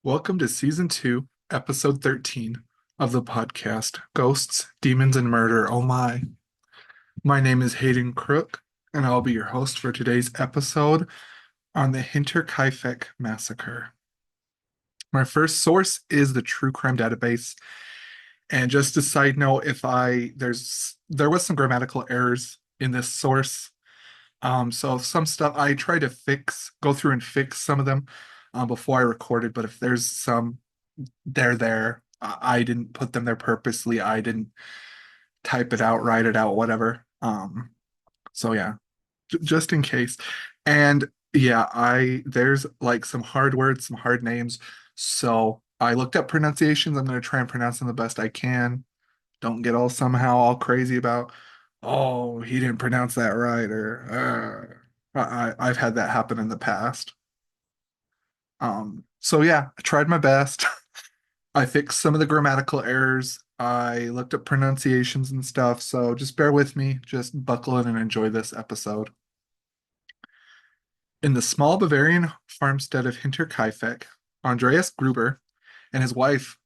Welcome to Season 2, Episode 13 of the podcast Ghosts, Demons, and Murder. Oh my. My name is Hayden Crook, and I'll be your host for today's episode on the Hinterkaifeck Massacre. My first source is the True Crime Database. And just a side note, there was some grammatical errors in this source. So some stuff I try to go through and fix some of them before I recorded, but if there's some they're there. I didn't put them there purposely. I didn't type it out, write it out, whatever. So yeah, just in case. And yeah, I there's like some hard words, some hard names. So I looked up pronunciations. I'm going to try and pronounce them the best I can. Don't get all crazy about, oh, he didn't pronounce that right, or I've had that happen in the past. So yeah, I tried my best. I fixed some of the grammatical errors. I looked up pronunciations and stuff, so just bear with me. Just buckle in and enjoy this episode. In the small Bavarian farmstead of Hinterkaifeck, Andreas Gruber and his wife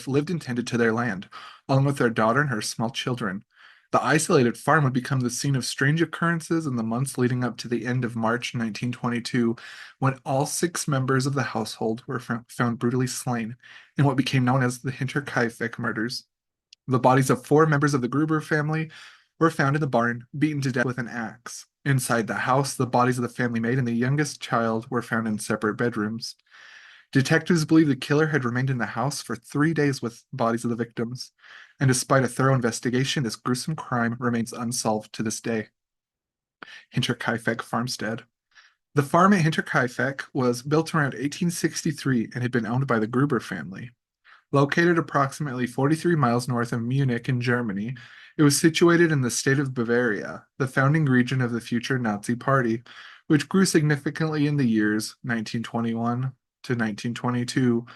lived and tended to their land, along with their daughter and her small children. The isolated farm would become the scene of strange occurrences in the months leading up to the end of March 1922, when all six members of the household were found brutally slain in what became known as the Hinterkaifeck murders. The bodies of four members of the Gruber family were found in the barn, beaten to death with an axe. Inside the house, the bodies of the family maid and the youngest child were found in separate bedrooms. Detectives believe the killer had remained in the house for 3 days with bodies of the victims, and despite a thorough investigation, this gruesome crime remains unsolved to this day. Hinterkaifeck Farmstead. The farm at Hinterkaifeck was built around 1863 and had been owned by the Gruber family. Located approximately 43 miles north of Munich in Germany, it was situated in the state of Bavaria, the founding region of the future Nazi Party, which grew significantly in the years 1921 to 1922,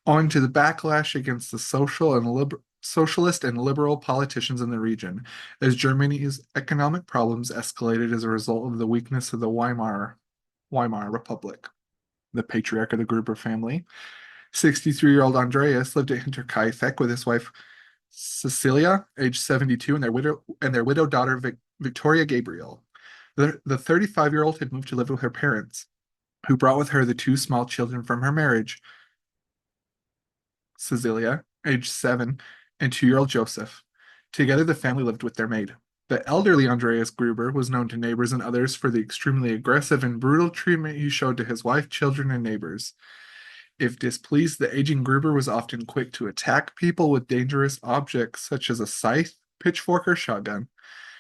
owing to the backlash against the socialist and liberal politicians in the region, as Germany's economic problems escalated as a result of the weakness of the Weimar Republic. The patriarch of the Gruber family, 63-year-old Andreas, lived at Hinterkaifeck with his wife Cecilia, age 72, and their widowed daughter Victoria Gabriel. The 35-year-old had moved to live with her parents, who brought with her the two small children from her marriage, Cecilia, age 7, and 2-year-old Joseph. Together, the family lived with their maid. The elderly Andreas Gruber was known to neighbors and others for the extremely aggressive and brutal treatment he showed to his wife, children, and neighbors. If displeased, the aging Gruber was often quick to attack people with dangerous objects such as a scythe, pitchfork, or shotgun.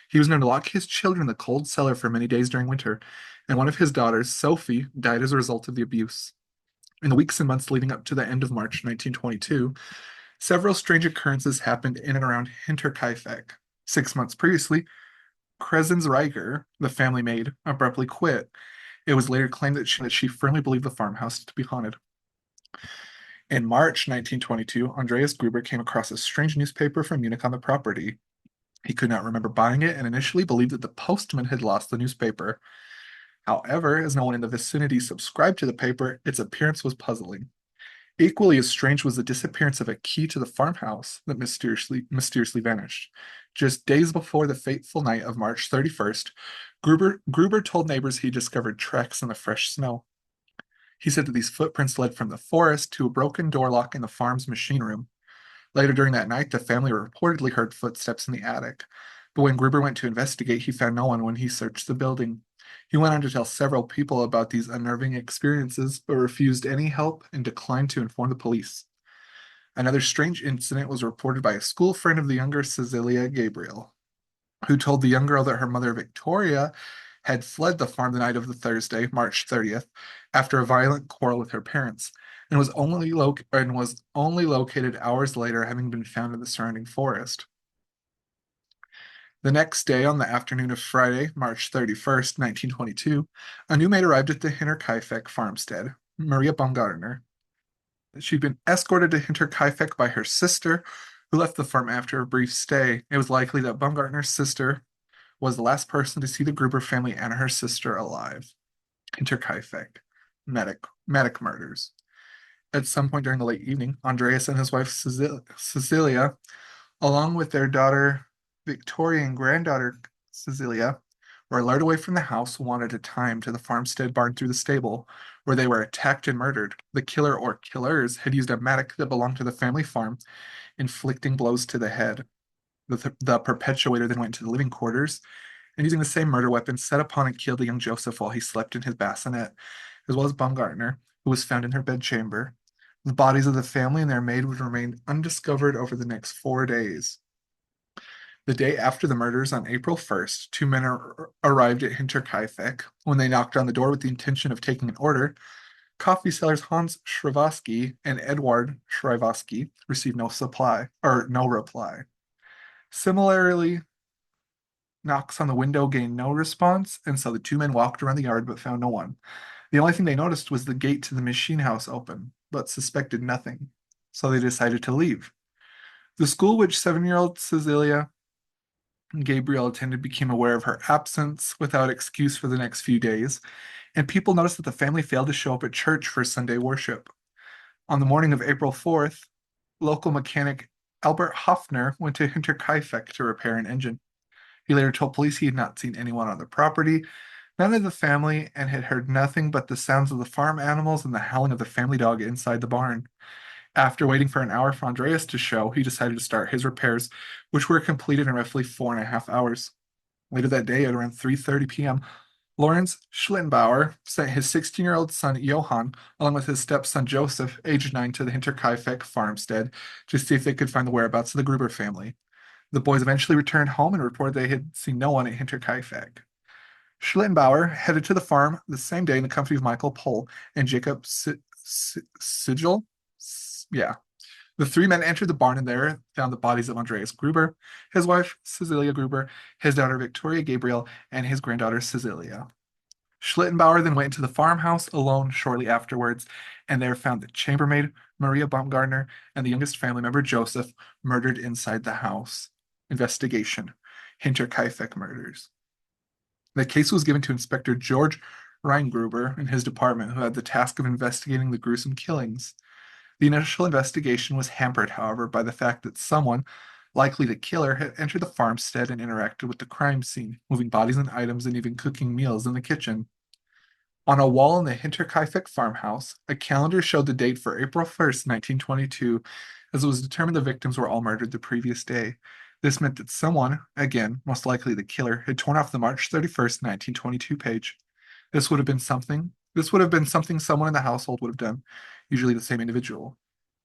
He was known to lock his children in the cold cellar for many days during winter, and one of his daughters, Sophie, died as a result of the abuse. In the weeks and months leading up to the end of March 1922, several strange occurrences happened in and around Hinterkaifeck. 6 months previously, Reiger, the family maid, abruptly quit. It was later claimed that she firmly believed the farmhouse to be haunted. In March 1922, Andreas Gruber came across a strange newspaper from Munich on the property. He could not remember buying it and initially believed that the postman had lost the newspaper. However, as no one in the vicinity subscribed to the paper, its appearance was puzzling. Equally as strange was the disappearance of a key to the farmhouse that mysteriously vanished. Just days before the fateful night of March 31st, Gruber told neighbors he discovered tracks in the fresh snow. He said that these footprints led from the forest to a broken door lock in the farm's machine room. Later during that night, the family reportedly heard footsteps in the attic, but when Gruber went to investigate, he found no one when he searched the building. He went on to tell several people about these unnerving experiences, but refused any help and declined to inform the police. Another strange incident was reported by a school friend of the younger Cecilia Gabriel, who told the young girl that her mother, Victoria, had fled the farm the night of the Thursday, March 30th, after a violent quarrel with her parents, and was only located hours later, having been found in the surrounding forest. The next day, on the afternoon of Friday, March 31st, 1922, a new maid arrived at the Hinterkaifeck farmstead, Maria Baumgartner. She'd been escorted to Hinterkaifeck by her sister, who left the farm after a brief stay. It was likely that Baumgartner's sister was the last person to see the Gruber family and her sister alive. Hinterkaifeck, Medic murders. At some point during the late evening, Andreas and his wife Cecilia, along with their daughter Victoria and granddaughter Cecilia, were lured away from the house one at a time to the farmstead barn through the stable, where they were attacked and murdered. The killer or killers had used a mattock that belonged to the family farm, inflicting blows to the head. The perpetuator then went into the living quarters and, using the same murder weapon, set upon and killed the young Joseph while he slept in his bassinet, as well as Baumgartner, who was found in her bedchamber. The bodies of the family and their maid would remain undiscovered over the next 4 days. The day after the murders, on April 1st, two men arrived at Hinterkaifeck. When they knocked on the door with the intention of taking an order, coffee sellers Hans Shrivosky and Edward Shrivosky received no reply. Similarly, knocks on the window gained no response, and so the two men walked around the yard but found no one. The only thing they noticed was the gate to the machine house open, but suspected nothing, so they decided to leave. The school which 7-year-old Cecilia Gabriel attended became aware of her absence without excuse for the next few days, and people noticed that the family failed to show up at church for Sunday worship. On the morning of April 4th, local mechanic Albert Hoffner went to Hinterkaifeck to repair an engine. He later told police he had not seen anyone on the property, none of the family, and had heard nothing but the sounds of the farm animals and the howling of the family dog inside the barn. After waiting for an hour for Andreas to show, he decided to start his repairs, which were completed in roughly 4.5 hours. Later that day, at around 3:30 p.m., Lawrence Schlittenbauer sent his 16-year-old son Johann, along with his stepson Joseph, aged 9, to the Hinterkaifeck farmstead to see if they could find the whereabouts of the Gruber family. The boys eventually returned home and reported they had seen no one at Hinterkaifeck. Schlittenbauer headed to the farm the same day in the company of Michael Pohl and Jacob Sigel. Yeah. The three men entered the barn and there found the bodies of Andreas Gruber, his wife Cecilia Gruber, his daughter Victoria Gabriel, and his granddaughter Cecilia. Schlittenbauer then went into the farmhouse alone shortly afterwards, and there found the chambermaid, Maria Baumgartner, and the youngest family member, Joseph, murdered inside the house. Investigation: Hinterkaifeck murders. The case was given to Inspector George Reingruber in his department, who had the task of investigating the gruesome killings. The initial investigation was hampered, however, by the fact that someone, likely the killer, had entered the farmstead and interacted with the crime scene, moving bodies and items and even cooking meals in the kitchen. On a wall in the Hinterkaifeck farmhouse, a calendar showed the date for April 1st, 1922, as it was determined the victims were all murdered the previous day. This meant that someone, again, most likely the killer, had torn off the March 31st, 1922 page. This would have been something someone in the household would have done, usually the same individual.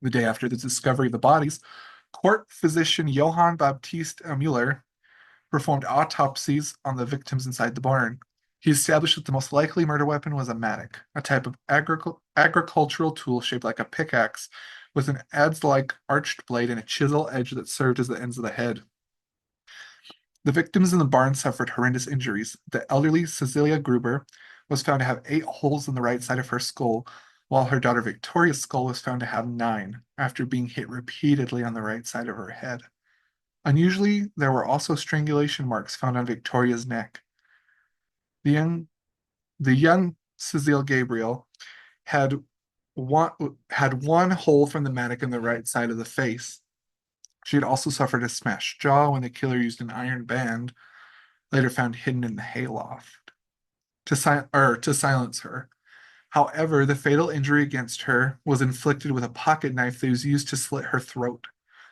The day after the discovery of the bodies, court physician Johann Baptist Müller performed autopsies on the victims inside the barn. He established that the most likely murder weapon was a mattock, a type of agricultural tool shaped like a pickaxe, with an adze-like arched blade and a chisel edge that served as the ends of the head. The victims in the barn suffered horrendous injuries. The elderly Cecilia Gruber was found to have 8 holes in the right side of her skull, while her daughter Victoria's skull was found to have 9, after being hit repeatedly on the right side of her head. Unusually, there were also strangulation marks found on Victoria's neck. The young Cecile Gabriel had one had one hole from the mattock in the right side of the face. She had also suffered a smashed jaw when the killer used an iron band, later found hidden in the hayloft, to silence her. However, the fatal injury against her was inflicted with a pocket knife that was used to slit her throat.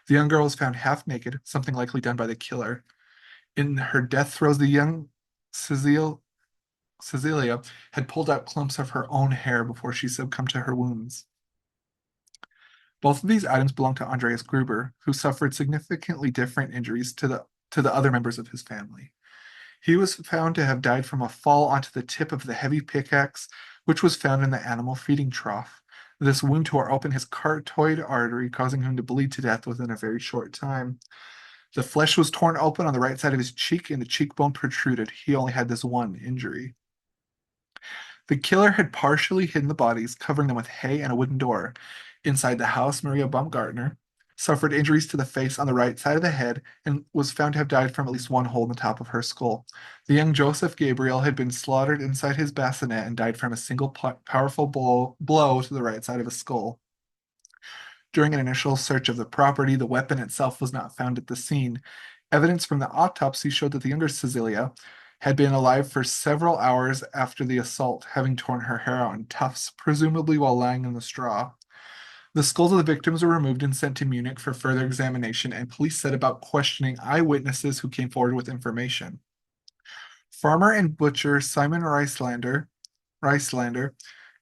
The young girl was found half naked, something likely done by the killer. In her death throes, the young Cecilia had pulled out clumps of her own hair before she succumbed to her wounds. Both of these items belonged to Andreas Gruber, who suffered significantly different injuries to the other members of his family. He was found to have died from a fall onto the tip of the heavy pickaxe, which was found in the animal feeding trough. This wound tore open his carotid artery, causing him to bleed to death within a very short time. The flesh was torn open on the right side of his cheek, and the cheekbone protruded. He only had this one injury. The killer had partially hidden the bodies, covering them with hay and a wooden door. Inside the house, Maria Baumgartner suffered injuries to the face on the right side of the head and was found to have died from at least one hole in the top of her skull. The young Joseph Gabriel had been slaughtered inside his bassinet and died from a single powerful blow to the right side of his skull. During an initial search of the property, the weapon itself was not found at the scene. Evidence from the autopsy showed that the younger Cecilia had been alive for several hours after the assault, having torn her hair out in tufts, presumably while lying in the straw. The skulls of the victims were removed and sent to Munich for further examination, and police set about questioning eyewitnesses who came forward with information. Farmer and butcher Simon Reislander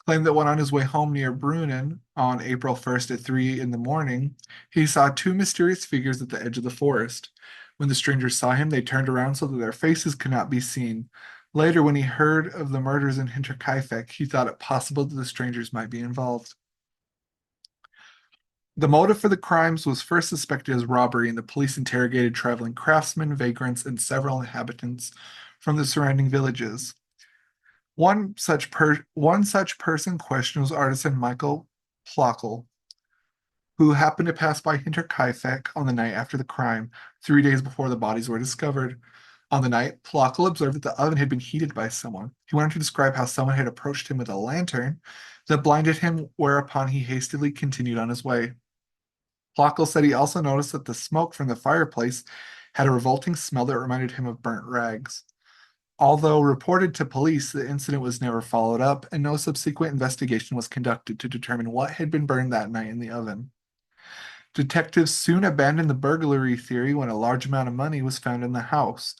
claimed that when on his way home near Brunnen on April 1st at 3 in the morning, he saw two mysterious figures at the edge of the forest. When the strangers saw him, they turned around so that their faces could not be seen. Later, when he heard of the murders in Hinterkaifeck, he thought it possible that the strangers might be involved. The motive for the crimes was first suspected as robbery, and the police interrogated traveling craftsmen, vagrants, and several inhabitants from the surrounding villages. One such person questioned was artisan Michael Plockel, who happened to pass by Hinterkaifeck on the night after the crime, 3 days before the bodies were discovered. On the night, Plockel observed that the oven had been heated by someone. He wanted to describe how someone had approached him with a lantern that blinded him, whereupon he hastily continued on his way. Plockel said he also noticed that the smoke from the fireplace had a revolting smell that reminded him of burnt rags. Although reported to police, the incident was never followed up, and no subsequent investigation was conducted to determine what had been burned that night in the oven. Detectives soon abandoned the burglary theory when a large amount of money was found in the house.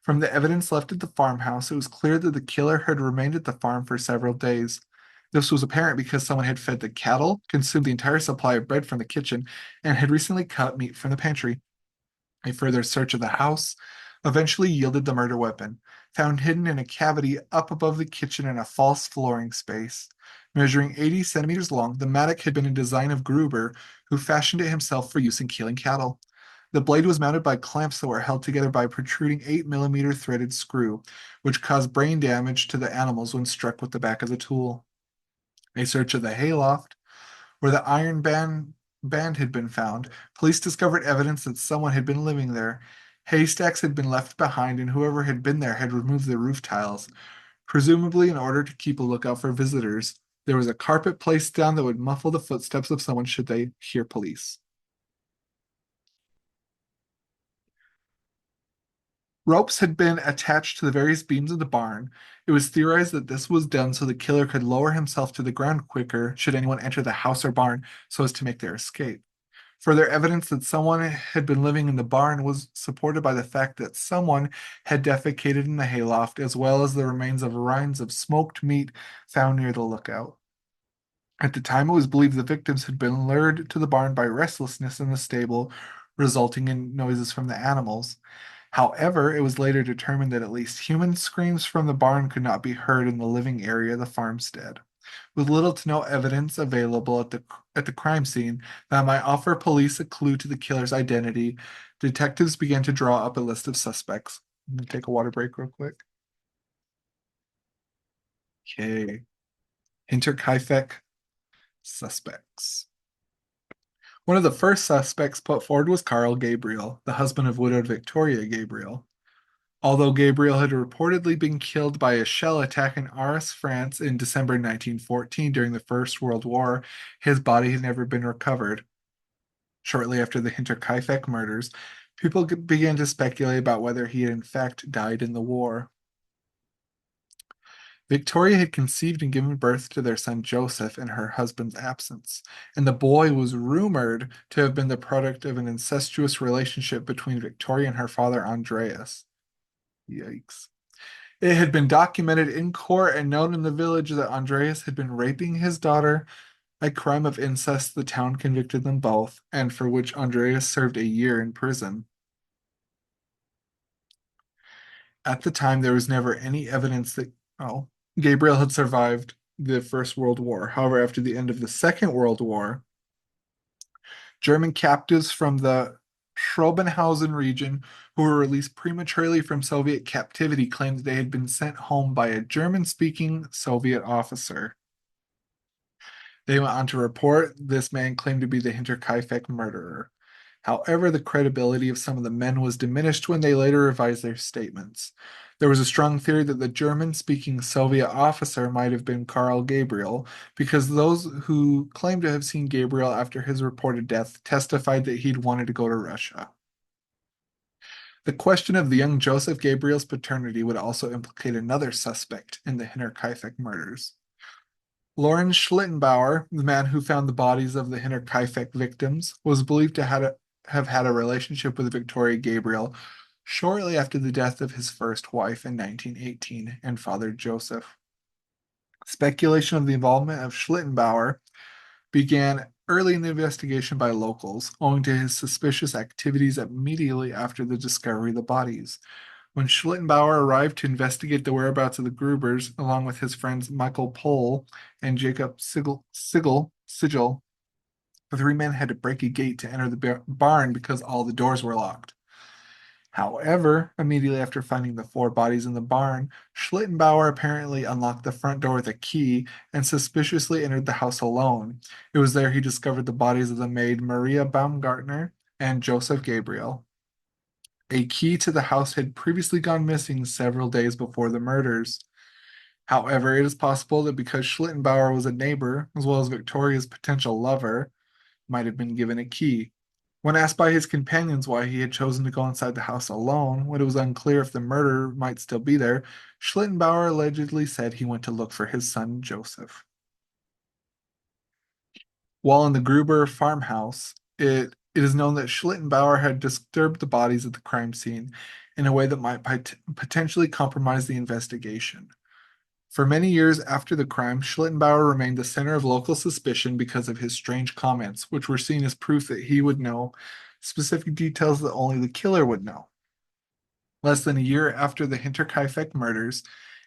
From the evidence left at the farmhouse, it was clear that the killer had remained at the farm for several days. This was apparent because someone had fed the cattle, consumed the entire supply of bread from the kitchen, and had recently cut meat from the pantry. A further search of the house eventually yielded the murder weapon, found hidden in a cavity up above the kitchen in a false flooring space. Measuring 80 centimeters long, the mattock had been a design of Gruber, who fashioned it himself for use in killing cattle. The blade was mounted by clamps that were held together by a protruding 8 millimeter threaded screw, which caused brain damage to the animals when struck with the back of the tool. A search of the hayloft, where the band had been found, police discovered evidence that someone had been living there. Haystacks had been left behind, and whoever had been there had removed the roof tiles, presumably in order to keep a lookout for visitors. There was a carpet placed down that would muffle the footsteps of someone should they hear police. Ropes had been attached to the various beams of the barn. It was theorized that this was done so the killer could lower himself to the ground quicker should anyone enter the house or barn so as to make their escape. Further evidence that someone had been living in the barn was supported by the fact that someone had defecated in the hayloft, as well as the remains of rinds of smoked meat found near the lookout. At the time, it was believed the victims had been lured to the barn by restlessness in the stable, resulting in noises from the animals. However, it was later determined that at least human screams from the barn could not be heard in the living area of the farmstead. With little to no evidence available at the crime scene that might offer police a clue to the killer's identity, detectives began to draw up a list of suspects. I'm gonna take a water break real quick. Okay. Hinterkaifeck suspects. One of the first suspects put forward was Carl Gabriel, the husband of widowed Victoria Gabriel. Although Gabriel had reportedly been killed by a shell attack in Arras, France in December 1914 during the First World War, his body had never been recovered. Shortly after the Hinterkaifeck murders, people began to speculate about whether he had in fact died in the war. Victoria had conceived and given birth to their son Joseph in her husband's absence, and the boy was rumored to have been the product of an incestuous relationship between Victoria and her father Andreas. Yikes. It had been documented in court and known in the village that Andreas had been raping his daughter, a crime of incest the town convicted them both, and for which Andreas served a year in prison. At the time, there was never any evidence that, oh, Gabriel had survived the First World War. However, after the end of the Second World War, German captives from the Schrobenhausen region who were released prematurely from Soviet captivity claimed that they had been sent home by a German-speaking Soviet officer. They went on to report this man claimed to be the Hinterkaifeck murderer. However, the credibility of some of the men was diminished when they later revised their statements. There was a strong theory that the German-speaking Soviet officer might have been Karl Gabriel, because those who claimed to have seen Gabriel after his reported death testified that he'd wanted to go to Russia. The question of the young Joseph Gabriel's paternity would also implicate another suspect in the Hinterkaifeck murders. Lorenz Schlittenbauer, the man who found the bodies of the Hinterkaifeck victims, was believed to have had a relationship with Victoria Gabriel shortly after the death of his first wife in 1918 and father Joseph. Speculation of the involvement of Schlittenbauer began early in the investigation by locals, owing to his suspicious activities immediately after the discovery of the bodies. When Schlittenbauer arrived to investigate the whereabouts of the Grubers, along with his friends Michael Pohl and Jacob Sigel, the three men had to break a gate to enter the barn because all the doors were locked. However, immediately after finding the four bodies in the barn, Schlittenbauer apparently unlocked the front door with a key and suspiciously entered the house alone. It was there he discovered the bodies of the maid Maria Baumgartner and Joseph Gabriel. A key to the house had previously gone missing several days before the murders. However, it is possible that because Schlittenbauer was a neighbor, as well as Victoria's potential lover, might have been given a key. When asked by his companions why he had chosen to go inside the house alone, when it was unclear if the murder might still be there, Schlittenbauer allegedly said he went to look for his son Joseph. While in the Gruber farmhouse, it is known that Schlittenbauer had disturbed the bodies at the crime scene in a way that might potentially compromise the investigation. For many years after the crime, Schlittenbauer remained the center of local suspicion because of his strange comments, which were seen as proof that he would know specific details that only the killer would know. Less than a year after the Hinterkaifeck murders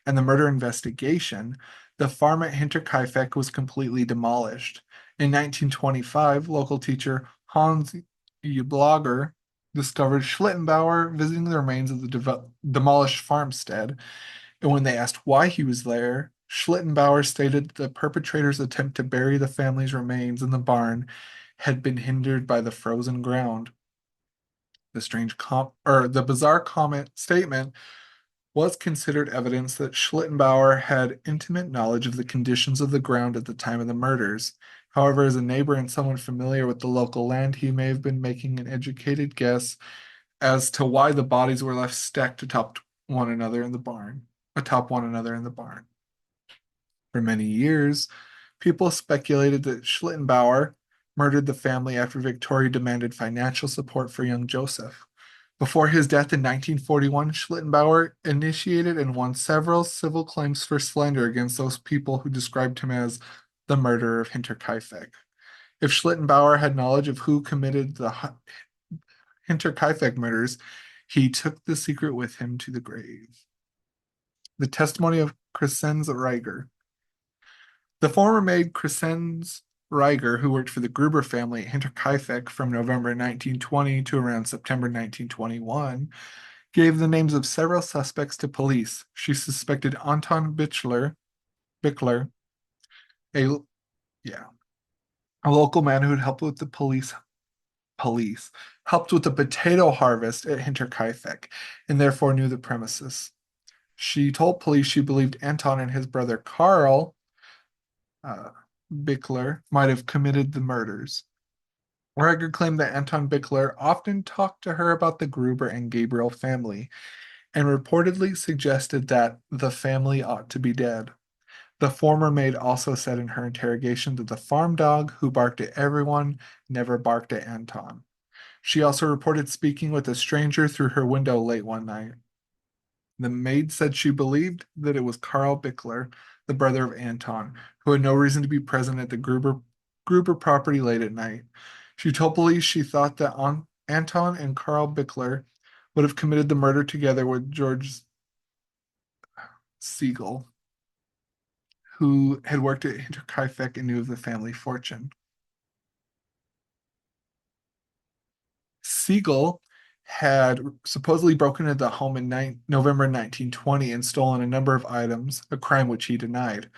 and the murder investigation, the farm at Hinterkaifeck was completely demolished. In 1925, local teacher Hans Blogger discovered Schlittenbauer visiting the remains of the demolished farmstead, and when they asked why he was there, Schlittenbauer stated that the perpetrator's attempt to bury the family's remains in the barn had been hindered by the frozen ground. The bizarre comment statement was considered evidence that Schlittenbauer had intimate knowledge of the conditions of the ground at the time of the murders. However, as a neighbor and someone familiar with the local land, he may have been making an educated guess as to why the bodies were left stacked atop one another in the barn, atop one another in the barn. For many years, people speculated that Schlittenbauer murdered the family after Victoria demanded financial support for young Joseph. Before his death in 1941, Schlittenbauer initiated and won several civil claims for slander against those people who described him as the murderer of Hinterkaifeck. If Schlittenbauer had knowledge of who committed the Hinterkaifeck murders, he took the secret with him to the grave. The testimony of Crescenz Reiger. The former maid Crescenz Reiger, who worked for the Gruber family at Hinterkaifeck from November 1920 to around September 1921, gave the names of several suspects to police. She suspected Anton Bickler, a yeah, a local man who had helped with the police helped with the potato harvest at Hinterkaifeck and therefore knew the premises. She told police she believed Anton and his brother Karl uh, Bickler might have committed the murders. Reiger claimed that Anton Bickler often talked to her about the Gruber and Gabriel family and reportedly suggested that the family ought to be dead. The former maid also said in her interrogation that the farm dog, who barked at everyone, never barked at Anton. She also reported speaking with a stranger through her window late one night. The maid said she believed that it was Karl Bickler, the brother of Anton, who had no reason to be present at the Gruber property late at night. She told police she thought that Anton and Karl Bickler would have committed the murder together with George Siegel, who had worked at Hinterkaifeck and knew of the family fortune. Siegel had supposedly broken into the home in November 1920 and stolen a number of items, a crime which he denied.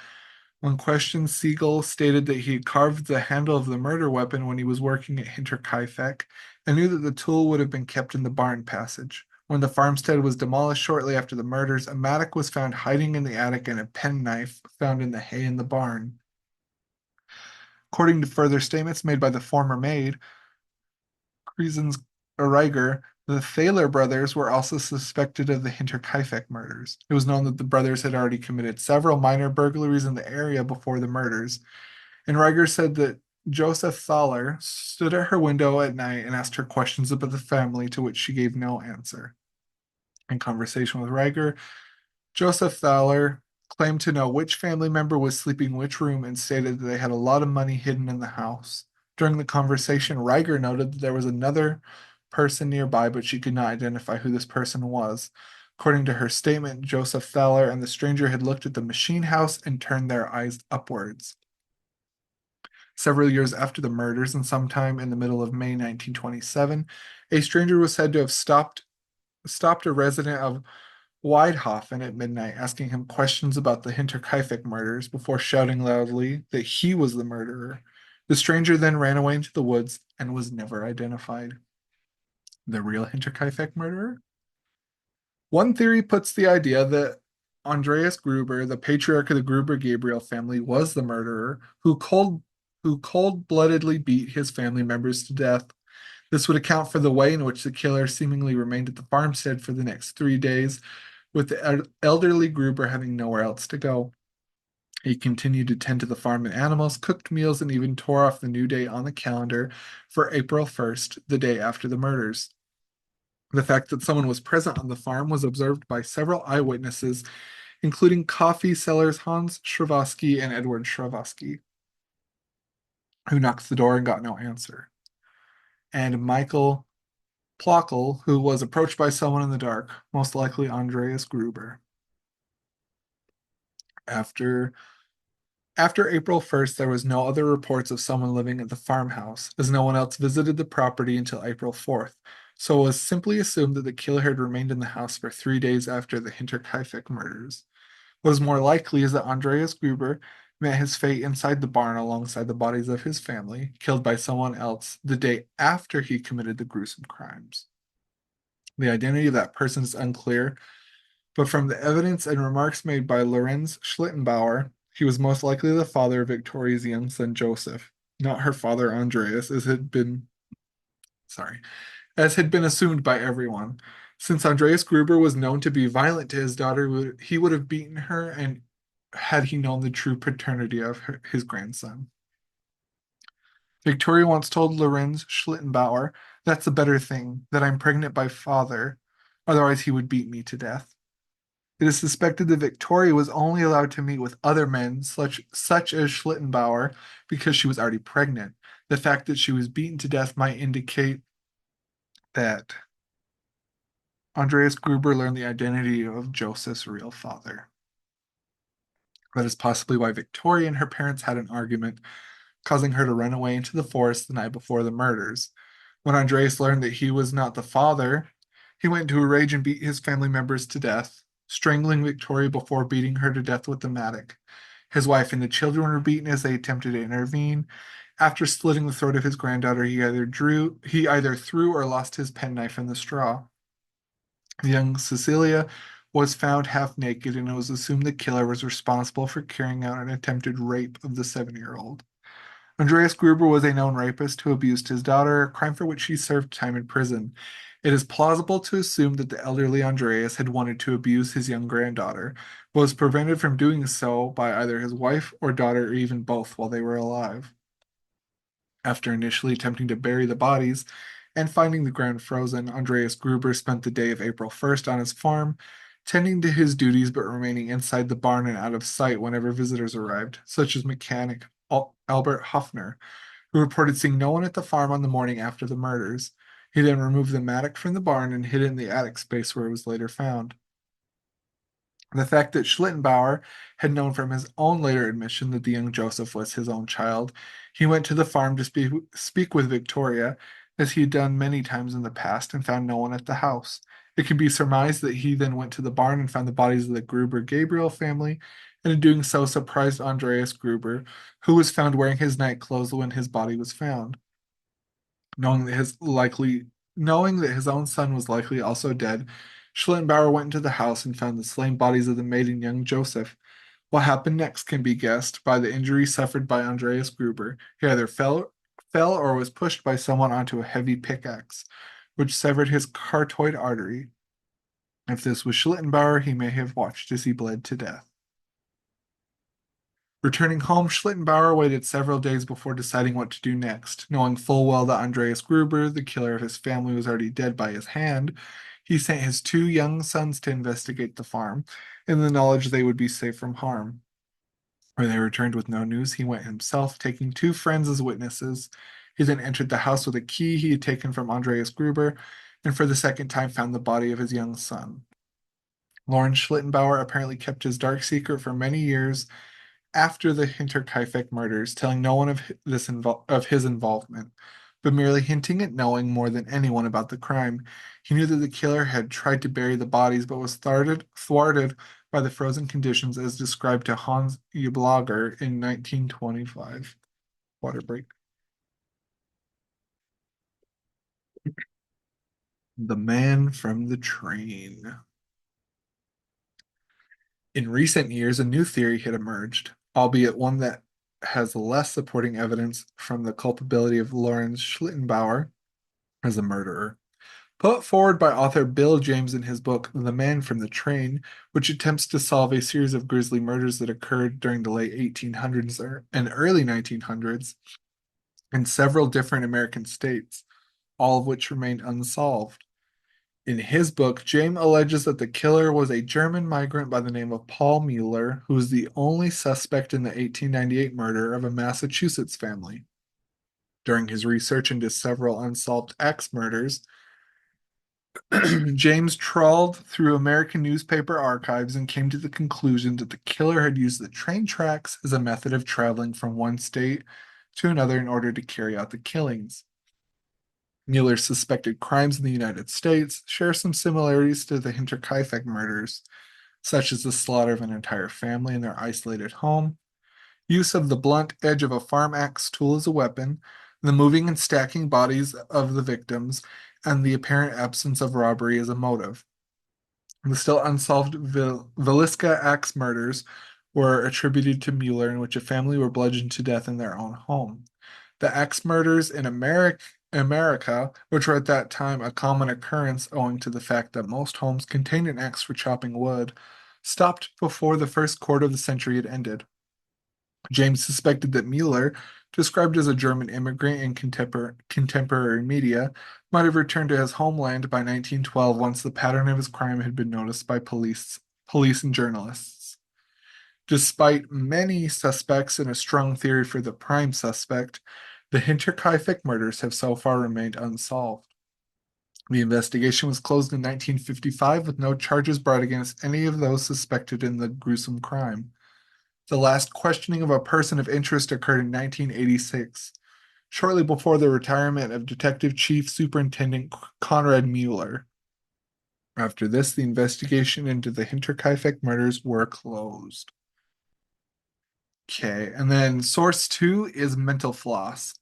When questioned, Siegel stated that he had carved the handle of the murder weapon when he was working at Hinterkaifeck and knew that the tool would have been kept in the barn passage. When the farmstead was demolished shortly after the murders, a mattock was found hiding in the attic and a penknife found in the hay in the barn. According to further statements made by the former maid, Reasons Reiger, the Thaler brothers were also suspected of the Hinterkaifeck murders. It was known that the brothers had already committed several minor burglaries in the area before the murders, and Reiger said that Joseph Thaler stood at her window at night and asked her questions about the family, to which she gave no answer. In conversation with Reiger, Joseph Thaler claimed to know which family member was sleeping in which room and stated that they had a lot of money hidden in the house. During the conversation, Reiger noted that there was another person nearby, but she could not identify who this person was. According to her statement, Joseph Thaler and the stranger had looked at the machine house and turned their eyes upwards. Several years after the murders, and sometime in the middle of May 1927, a stranger was said to have stopped a resident of Weidhofen at midnight, asking him questions about the Hinterkaifeck murders before shouting loudly that he was the murderer. The stranger then ran away into the woods and was never identified. The real Hinterkaifeck murderer? One theory puts the idea that Andreas Gruber, the patriarch of the Gruber Gabriel family, was the murderer who cold-bloodedly beat his family members to death. This would account for the way in which the killer seemingly remained at the farmstead for the next 3 days, with the elderly Gruber having nowhere else to go. He continued to tend to the farm and animals, cooked meals, and even tore off the new day on the calendar for April 1st, the day after the murders. The fact that someone was present on the farm was observed by several eyewitnesses, including coffee sellers Hans Shravosky and Edward Shravosky, who knocked the door and got no answer, and Michael Plockel, who was approached by someone in the dark, most likely Andreas Gruber. After After April 1st, there was no other reports of someone living at the farmhouse, as no one else visited the property until April 4th, so it was simply assumed that the killer had remained in the house for 3 days after the Hinterkaifeck murders. What is more likely is that Andreas Gruber met his fate inside the barn alongside the bodies of his family, killed by someone else the day after he committed the gruesome crimes. The identity of that person is unclear, but from the evidence and remarks made by Lorenz Schlittenbauer, he was most likely the father of Victoria's young son Joseph, not her father Andreas, as had been assumed by everyone. Since Andreas Gruber was known to be violent to his daughter, he would have beaten her and had he known the true paternity of his grandson. Victoria once told Lorenz Schlittenbauer, "That's a better thing, that I'm pregnant by father, otherwise he would beat me to death." It is suspected that Victoria was only allowed to meet with other men, such as Schlittenbauer, because she was already pregnant. The fact that she was beaten to death might indicate that Andreas Gruber learned the identity of Joseph's real father. That is possibly why Victoria and her parents had an argument, causing her to run away into the forest the night before the murders. When Andreas learned that he was not the father, he went into a rage and beat his family members to death, strangling Victoria before beating her to death with the mattock. His wife and the children were beaten as they attempted to intervene. After slitting the throat of his granddaughter, he either threw or lost his penknife in the straw. The young Cecilia was found half naked, and it was assumed the killer was responsible for carrying out an attempted rape of the 7-year-old. Andreas Gruber was a known rapist who abused his daughter, a crime for which he served time in prison. It is plausible to assume that the elderly Andreas had wanted to abuse his young granddaughter, but was prevented from doing so by either his wife or daughter, or even both, while they were alive. After initially attempting to bury the bodies and finding the ground frozen, Andreas Gruber spent the day of April 1st on his farm, tending to his duties but remaining inside the barn and out of sight whenever visitors arrived, such as mechanic Albert Hoffner, who reported seeing no one at the farm on the morning after the murders. He then removed the mattock from the barn and hid it in the attic space where it was later found. The fact that Schlittenbauer had known from his own later admission that the young Joseph was his own child, he went to the farm to speak with Victoria, as he had done many times in the past, and found no one at the house. It can be surmised that he then went to the barn and found the bodies of the Gruber Gabriel family, and in doing so surprised Andreas Gruber, who was found wearing his night clothes when his body was found. Knowing that his likely Knowing that his own son was likely also dead, Schlittenbauer went into the house and found the slain bodies of the maid and young Joseph. What happened next can be guessed by the injury suffered by Andreas Gruber. He either fell or was pushed by someone onto a heavy pickaxe, which severed his carotid artery. If this was Schlittenbauer, he may have watched as he bled to death. Returning home, Schlittenbauer waited several days before deciding what to do next. Knowing full well that Andreas Gruber, the killer of his family, was already dead by his hand, he sent his two young sons to investigate the farm, in the knowledge they would be safe from harm. When they returned with no news, he went himself, taking two friends as witnesses. He then entered the house with a key he had taken from Andreas Gruber, and for the second time found the body of his young son. Lawrence Schlittenbauer apparently kept his dark secret for many years after the Hinterkaifeck murders, telling no one of his involvement, but merely hinting at knowing more than anyone about the crime. He knew that the killer had tried to bury the bodies, but was thwarted by the frozen conditions as described to Hans Eublager in 1925. Water break. The Man from the Train. In recent years, a new theory had emerged, albeit one that has less supporting evidence from the culpability of Lawrence Schlittenbauer as a murderer. Put forward by author Bill James in his book The Man from the Train, which attempts to solve a series of grisly murders that occurred during the late 1800s and early 1900s in several different American states, all of which remained unsolved. In his book, James alleges that the killer was a German migrant by the name of Paul Mueller, who was the only suspect in the 1898 murder of a Massachusetts family. During his research into several unsolved axe murders, James trawled through American newspaper archives and came to the conclusion that the killer had used the train tracks as a method of traveling from one state to another in order to carry out the killings. Mueller's suspected crimes in the United States share some similarities to the Hinterkaifeck murders, such as the slaughter of an entire family in their isolated home, use of the blunt edge of a farm axe tool as a weapon, the moving and stacking bodies of the victims, and the apparent absence of robbery as a motive. The still unsolved Villisca axe murders were attributed to Mueller, in which a family were bludgeoned to death in their own home. The axe murders in America, which were at that time a common occurrence owing to the fact that most homes contained an axe for chopping wood, stopped before the first quarter of the century had ended. James suspected that Mueller, described as a German immigrant in contemporary media, might have returned to his homeland by 1912 once the pattern of his crime had been noticed by police and journalists. Despite many suspects and a strong theory for the prime suspect, the Hinterkaifeck murders have so far remained unsolved. The investigation was closed in 1955 with no charges brought against any of those suspected in the gruesome crime. The last questioning of a person of interest occurred in 1986, shortly before the retirement of Detective Chief Superintendent Conrad Mueller. After this, the investigation into the Hinterkaifeck murders were closed. Okay, and then source two is Mental Floss.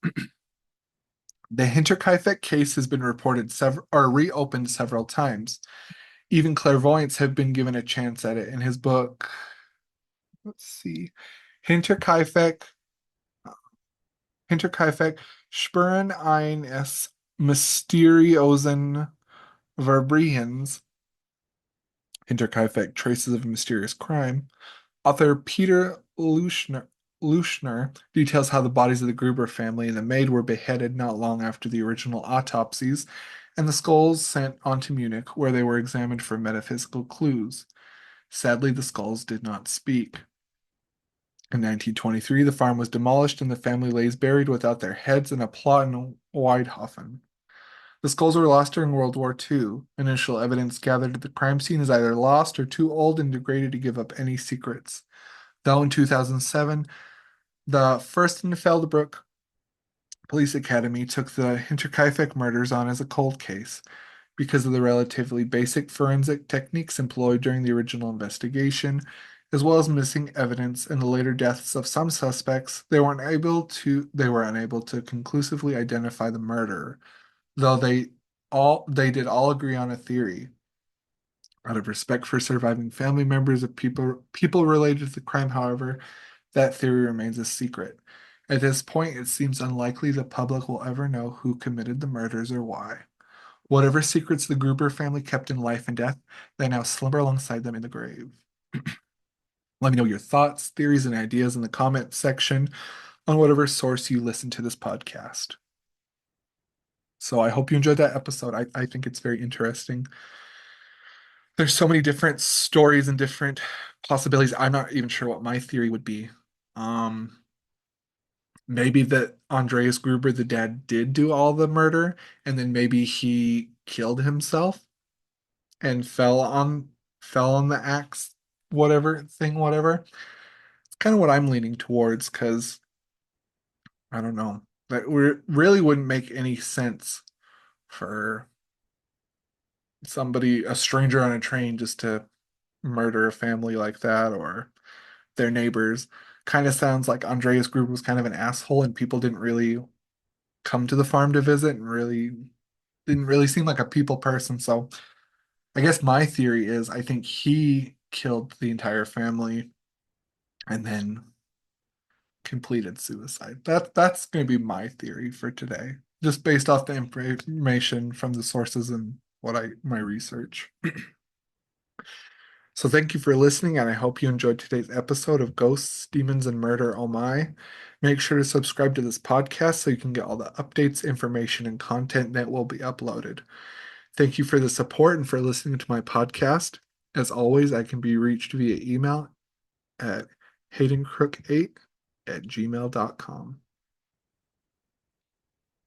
The Hinterkaifeck case has been reported several or reopened several times. Even clairvoyants have been given a chance at it. In his book, let's see, Hinterkaifeck, Hinterkaifeck, Spuren eines mysteriosen Verbrechens, Hinterkaifeck, Traces of a Mysterious Crime. Author Peter Leuschner details how the bodies of the Gruber family and the maid were beheaded not long after the original autopsies, and the skulls sent on to Munich, where they were examined for metaphysical clues. Sadly, the skulls did not speak. In 1923, the farm was demolished and the family lays buried without their heads in a plot in Weidhofen. The skulls were lost during World War II. Initial evidence gathered at the crime scene is either lost or too old and degraded to give up any secrets. Though in 2007, the First and Feldbrook Police Academy took the Hinterkaifeck murders on as a cold case. Because of the relatively basic forensic techniques employed during the original investigation, as well as missing evidence and the later deaths of some suspects, they were unable to conclusively identify the murderer, though they they did all agree on a theory. Out of respect for surviving family members of people related to the crime, however, that theory remains a secret. At this point, it seems unlikely the public will ever know who committed the murders or why. Whatever secrets the Gruber family kept in life and death, they now slumber alongside them in the grave. Let me know your thoughts, theories, and ideas in the comment section on whatever source you listen to this podcast. So I hope you enjoyed that episode. I think it's very interesting. There's so many different stories and different possibilities. I'm not even sure what my theory would be. Um, Maybe that Andreas Gruber, the dad, did do all the murder, and then maybe he killed himself and fell on the axe, whatever. It's kind of what I'm leaning towards because I don't know. That really wouldn't make any sense for somebody, a stranger on a train, just to murder a family like that or their neighbors. Kind of sounds like Andreas Gruber was kind of an asshole and people didn't really come to the farm to visit and really didn't really seem like a people person. So I guess my theory is I think he killed the entire family and then completed suicide. That's going to be my theory for today, just based off the information from the sources and what I my research. So thank you for listening, and I hope you enjoyed today's episode of Ghosts, Demons, and Murder Oh My. Make sure to subscribe to this podcast so you can get all the updates, information, and content that will be uploaded. Thank you for the support and for listening to my podcast. As always, I can be reached via email at haydencrook8@gmail.com.